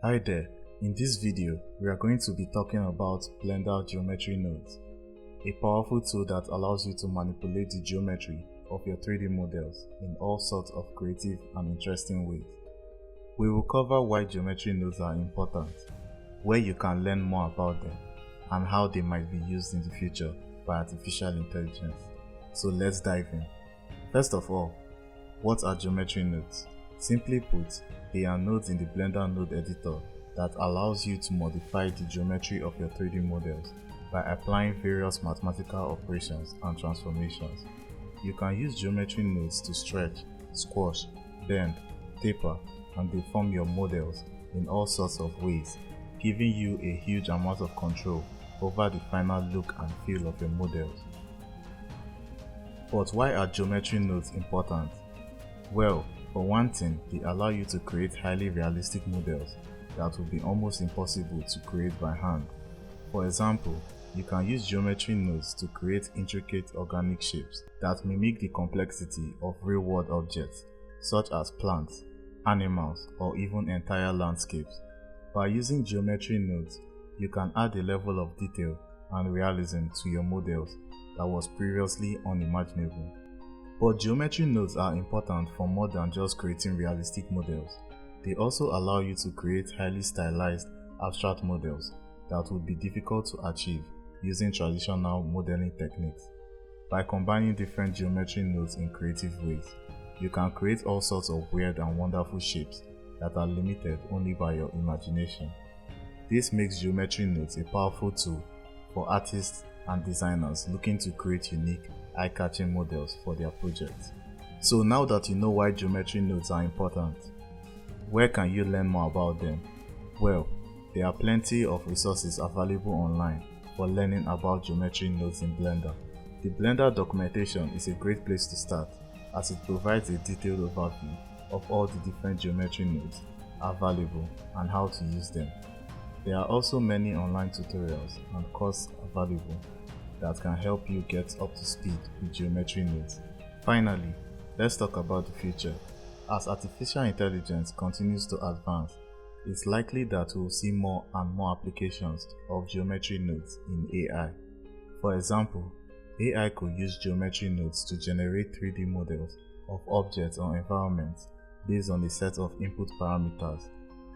Hi there, in this video we are going to be talking about Blender geometry nodes, a powerful tool that allows you to manipulate the geometry of your 3D models in all sorts of creative and interesting ways. We will cover why geometry nodes are important, where you can learn more about them, and how they might be used in the future by artificial intelligence. So let's dive in. First of all, what are geometry nodes? Simply put, they are nodes in the Blender node editor that allows you to modify the geometry of your 3D models by applying various mathematical operations and transformations. You can use geometry nodes to stretch, squash, bend, taper, and deform your models in all sorts of ways, giving you a huge amount of control over the final look and feel of your models. But why are geometry nodes important? Well, for one thing, they allow you to create highly realistic models that would be almost impossible to create by hand. For example, you can use geometry nodes to create intricate organic shapes that mimic the complexity of real-world objects, such as plants, animals, or even entire landscapes. By using geometry nodes, you can add a level of detail and realism to your models that was previously unimaginable. But geometry nodes are important for more than just creating realistic models. They also allow you to create highly stylized abstract models that would be difficult to achieve using traditional modeling techniques. By combining different geometry nodes in creative ways, you can create all sorts of weird and wonderful shapes that are limited only by your imagination. This makes geometry nodes a powerful tool for artists and designers looking to create unique, eye-catching models for their projects. So now that you know why geometry nodes are important, where can you learn more about them? Well, there are plenty of resources available online for learning about geometry nodes in Blender. The Blender documentation is a great place to start, as it provides a detailed overview of all the different geometry nodes available and how to use them. There are also many online tutorials and courses available that can help you get up to speed with geometry nodes. Finally, let's talk about the future. As artificial intelligence continues to advance, it's likely that we'll see more and more applications of geometry nodes in AI. For example, AI could use geometry nodes to generate 3D models of objects or environments based on a set of input parameters,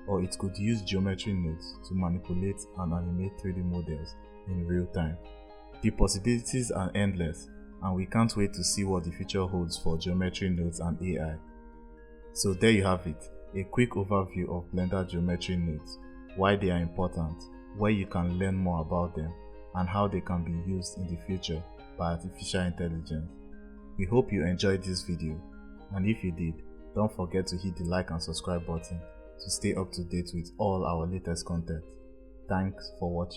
or it could use geometry nodes to manipulate and animate 3D models in real time. The possibilities are endless, and we can't wait to see what the future holds for geometry nodes and AI. So there you have it, a quick overview of Blender geometry nodes, why they are important, where you can learn more about them, and how they can be used in the future by artificial intelligence. We hope you enjoyed this video, and if you did, don't forget to hit the like and subscribe button to stay up to date with all our latest content. Thanks for watching.